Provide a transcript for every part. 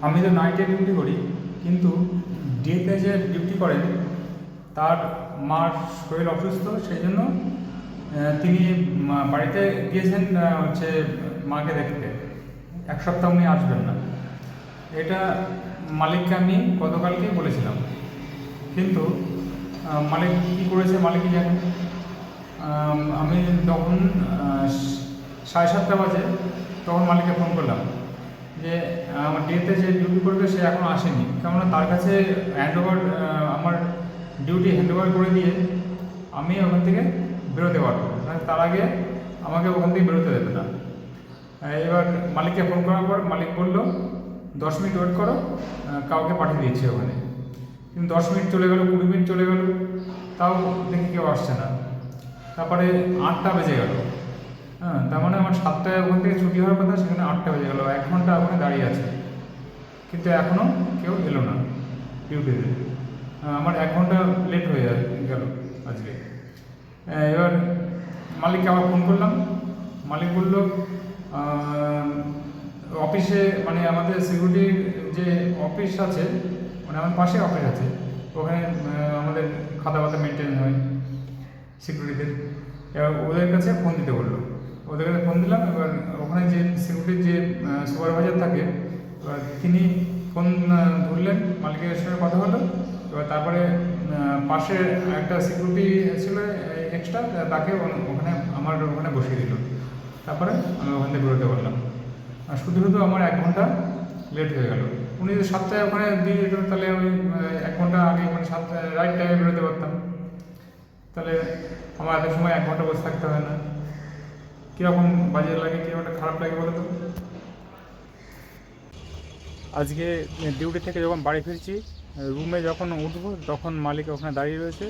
আমি তো নাইটে ডিউটি করি, কিন্তু ডেতে যে ডিউটি করেন তার মার শরীর অসুস্থ, সেই জন্য তিনি বাড়িতে গিয়েছেন হচ্ছে মাকে দেখতে। এক সপ্তাহ উনি আসবেন না, এটা মালিককে আমি গতকালকেই বলেছিলাম। কিন্তু মালিক কী করেছে মালিকই জানে। আমি তখন 7:30 বাজে তখন মালিককে ফোন করলাম যে আমার ডেতে যে ডিউটি করবে সে এখনও আসেনি, কেননা তার কাছে হ্যান্ডওভার, আমার ডিউটি হ্যান্ডওভার করে দিয়ে আমি ওখান থেকে বেরোতে পারবো, মানে তার আগে আমাকে ওখান থেকে বেরোতে দেবে না। এবার মালিককে ফোন করার পর মালিক বলল 10 মিনিট ওয়েট করো, কাউকে পাঠিয়ে দিয়েছি ওখানে। কিন্তু 10 মিনিট চলে গেল, 20 মিনিট চলে গেল, তাও দেখি কেউ আসছে না। তারপরে 8টা বেজে গেল। হ্যাঁ, তার মানে আমার 7টায় ওখান থেকে ছুটি হওয়ার কথা, সেখানে 8টা বেজে গেল। 1 ঘন্টা ওখানে দাঁড়িয়ে আছে, কিন্তু এখনও কেউ এলো না ডিউটিতে। আমার 1 ঘন্টা লেট হয়ে গেল আজকে। এবার মালিককে আবার ফোন করলাম। মালিক বলল অফিসে, মানে আমাদের সিকিউরিটির যে অফিস আছে, মানে আমার পাশে অফিস আছে, ওখানে আমাদের খাতা বাতা মেনটেন হয় সিকিউরিটিদের। এবার ওদের কাছে ফোন দিতে বললো, ওদের কাছে ফোন দিলাম। এবার ওখানে যে সিকিউরিটির যে সুপারভাইজার থাকে, এবার তিনি ফোন ধরলেন, মালিকের সঙ্গে কথা হলো। এবার তারপরে পাশে একটা সিকিউরিটি ছিল এক্সট্রা, তাকে ওখানে আমার ওখানে বসিয়ে দিল। তারপরে আমি ওখান থেকে বেরোতে পারলাম। আর শুধু শুধু আমার 1 ঘন্টা লেট হয়ে গেল। উনি যদি 7টায় ওখানে দিয়ে যেত, তাহলে আমি 1 ঘন্টা আগে, মানে 7টায় রাইট টাইমে বেরোতে পারতাম। তাহলে আমার এত সময় 1 ঘন্টা বসে থাকতে হয় না। কীরকম বাজে লাগে, কীরকম একটা খারাপ লাগে বলে তো। আজকে ডিউটি থেকে যখন বাড়ি ফিরছি, রুমে যখন উঠবো তখন মালিক ওখানে দাঁড়িয়ে রয়েছে,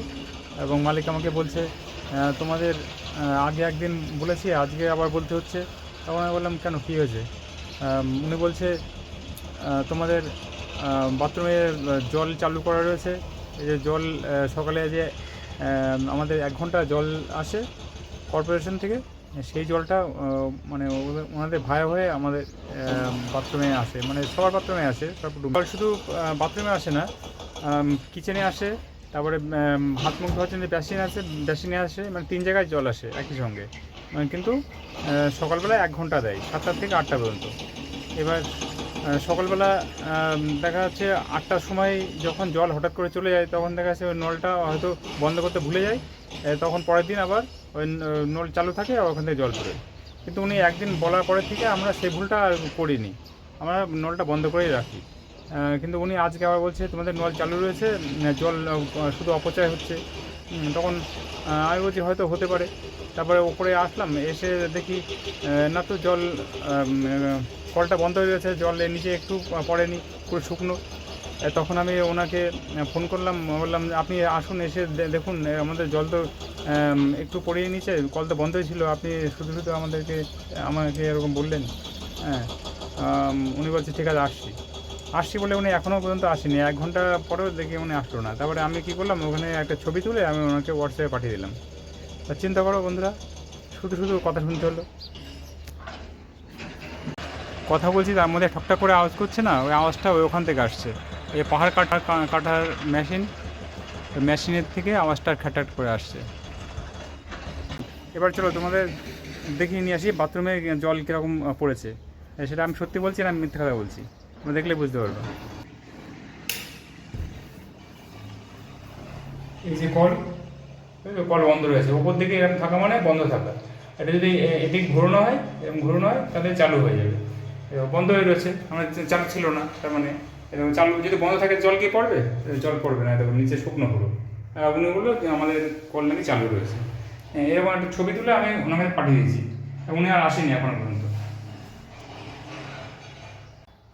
এবং মালিক আমাকে বলছে তোমাদের আগে একদিন বলেছি, আজকে আবার বলতে হচ্ছে। তখন আমি বললাম কেন, কী হয়েছে? উনি বলছে তোমাদের বাথরুমে জল চালু করা রয়েছে। এই যে জল সকালে যে আমাদের 1 ঘন্টা জল আসে কর্পোরেশন থেকে, সেই জলটা মানে ওনাদের ভায়া হয়ে আমাদের বাথরুমে আসে, মানে সবার বাথরুমে আসে। সব জল শুধু বাথরুমে আসে না, কিচেনে আসে, তারপরে হাত মুখ ধোয়ার জন্য বেসিনে আসে, মানে 3 জায়গায় জল আসে একই সঙ্গে। কিন্তু সকালবেলায় 1 ঘন্টা দেয়, 7টা থেকে 8টা পর্যন্ত। এবার সকালবেলা দেখা যাচ্ছে 8টার সময় যখন জল হঠাৎ করে চলে যায়, তখন দেখা যাচ্ছে ওই নলটা হয়তো বন্ধ করতে ভুলে যায়। তখন পরের দিন আবার ওই নল চালু থাকে, আর ওখান থেকে জল পড়ে। কিন্তু উনি একদিন বলার পরে থেকে আমরা সেই ভুলটা আর করিনি, আমরা নলটা বন্ধ করেই রাখি। কিন্তু উনি আজকে আবার বলছে তোমাদের নল চালু রয়েছে, জল শুধু অপচয় হচ্ছে। তখন আমি বলছি হয়তো হতে পারে। তারপরে ওপরে আসলাম, এসে দেখি না তো জল, কলটা বন্ধ হয়ে গেছে, জল নিচে একটু পড়েনি, পুরো শুকনো। তখন আমি ওনাকে ফোন করলাম, বললাম আপনি আসুন, এসে দেখুন আমাদের জল তো একটু পড়িয়ে নিচে, কল তো বন্ধই ছিল, আপনি শুধু শুধু আমাকে এরকম বললেন। হ্যাঁ, উনি বলছে ঠিক আছে আসছি বলে উনি এখনও পর্যন্ত আসেনি। 1 ঘন্টা পরেও দেখি উনি আসলো না। তারপরে আমি কী করলাম, ওখানে একটা ছবি তুলে আমি ওনাকে হোয়াটসঅ্যাপে পাঠিয়ে দিলাম। তা চিন্তা করো বন্ধুরা, শুধু শুধু কথা শুনতে হলো। কথা বলছি, তার মধ্যে ঠকঠাক করে আওয়াজ করছে না, ওই আওয়াজটা ওখান থেকে আসছে। এই পাহাড় কাটার মেশিনের থেকে আওয়াজটা খ্যাটাট করে আসছে। এবার চলো তোমাদের দেখিয়ে নিয়ে আসি বাথরুমে জল কীরকম পড়েছে। সেটা আমি সত্যি বলছি না, আমি মিথ্যা কথা বলছি, তোমরা দেখলে বুঝতে পারবে। এই যে কল বন্ধ রয়েছে, ওপর দিকে এরকম থাকা মানে বন্ধ থাকা। এটা যদি এদিক ঘোরানো হয়, এরকম ঘোরানো হয়, তাহলে চালু হয়ে যাবে। বন্ধ হয়ে রয়েছে, আমার চালু ছিল না, তার মানে এরকম চালু যদি বন্ধ থাকে জল কি পড়বে? জল পড়বে না, দেখুন নিচে শুকনো হলো। উনি বললো যে আমাদের কল নাকি চালু রয়েছে। এরকম একটা ছবি তুলে আমি ওনাকে পাঠিয়ে দিয়েছি, উনি আর আসেনি এখনো পর্যন্ত।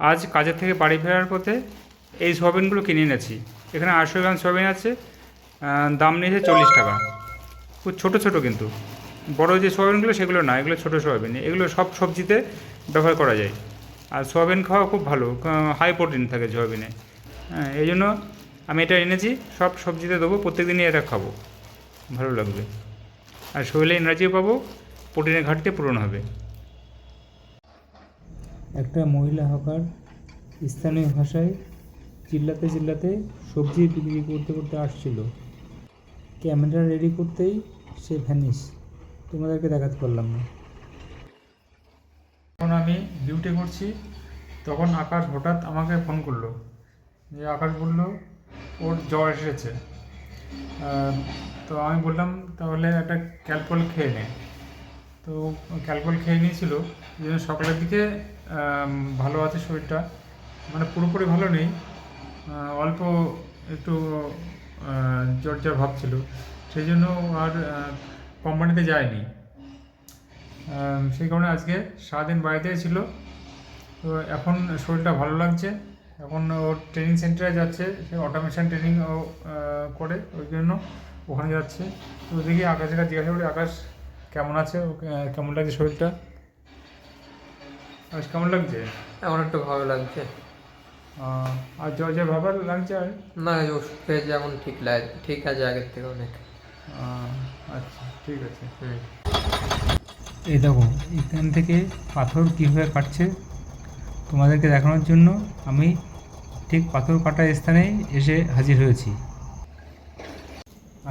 আজ কাজের থেকে বাড়ি ফেরার পথে এই সোয়াবিনগুলো কিনে এনেছি। এখানে 800 গ্রাম সোয়াবিন আছে, দাম নিয়েছে 40 টাকা। খুব ছোটো ছোটো, কিন্তু বড় যে সোয়াবিনগুলো সেগুলো না, এগুলো ছোটো সোয়াবিন। এগুলো সব সবজিতে ব্যবহার করা যায়। আর সোয়াবিন খাওয়া খুব ভালো, হাই প্রোটিন থাকে সোয়াবিনে। হ্যাঁ, এই জন্য আমি এটা এনেছি, সব সবজিতে দেবো, প্রত্যেকদিনই এটা খাবো, ভালো লাগবে। আর শরীরে এনার্জিও পাবো, প্রোটিনের ঘাটতি পূরণ হবে। একটা মহিলা হকার স্থানীয় ভাষায় চিল্লাতে চিল্লাতে সবজি বিক্রি করতে করতে আসছিল। ক্যামেরা রেডি করতেই সে ভ্যানিশ, তোমাদেরকে দেখাতে পারলাম না। যখন আমি ডিউটি করছি তখন আকাশ হঠাৎ আমাকে ফোন করলো, যে আকাশ বলল ওর জ্বর এসেছে। তো আমি বললাম তাহলে একটা ক্যালপল খেয়ে নে। তো ক্যালপল খেয়ে নিয়েছিল, এই জন্য সকালের দিকে ভালো আছে শরীরটা, মানে পুরোপুরি ভালো নেই, অল্প একটু জ্বর জ্বর ভাব ছিল, সেই জন্য আর কোম্পানিতে যায়নি। সেই কারণে আজকে সারাদিন বাড়িতেই ছিল। তো এখন শরীরটা ভালো লাগছে, এখন ওর ট্রেনিং সেন্টারে যাচ্ছে, সে অটোমেশন ট্রেনিং ও করে, ওই জন্য ওখানে যাচ্ছে। তো দেখি আকাশের কাছে জিজ্ঞাসা করি, আকাশ কেমন আছে, ও কেমন লাগছে শরীরটা? আকাশ কেমন লাগছে? এখন একটু ভালো লাগছে। আর জ্বর জ্বর ভাবার লাগছে আর? না, এই ওষুধ খেয়েছি, এখন ঠিক আছে আগের থেকে অনেক। আচ্ছা, ঠিক আছে। এই দেখো এখান থেকে পাথর কীভাবে কাটছে তোমাদেরকে দেখানোর জন্য আমি ঠিক পাথর কাটার স্থানে এসে হাজির হয়েছি।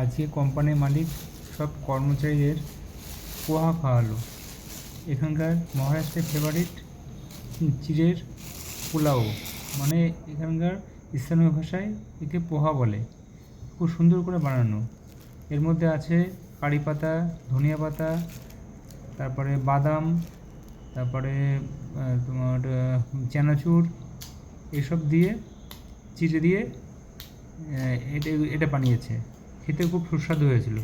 আজকে কোম্পানির মালিক সব কর্মচারীদের পোহা খাওয়ালো। এখানকার মহারাষ্ট্রের ফেভারিট চিড়ের পোলাও, মানে এখানকার স্থানীয় ভাষায় একে পোহা বলে। খুব সুন্দর করে বানানো। এর মধ্যে আছে কারি পাতা, ধনিয়া পাতা, তারপরে বাদাম, তারপরে তোমার চানাচুর, এসব দিয়ে চিড়ে দিয়ে এটা বানিয়েছে। খেতে খুব সুস্বাদু হয়েছিল।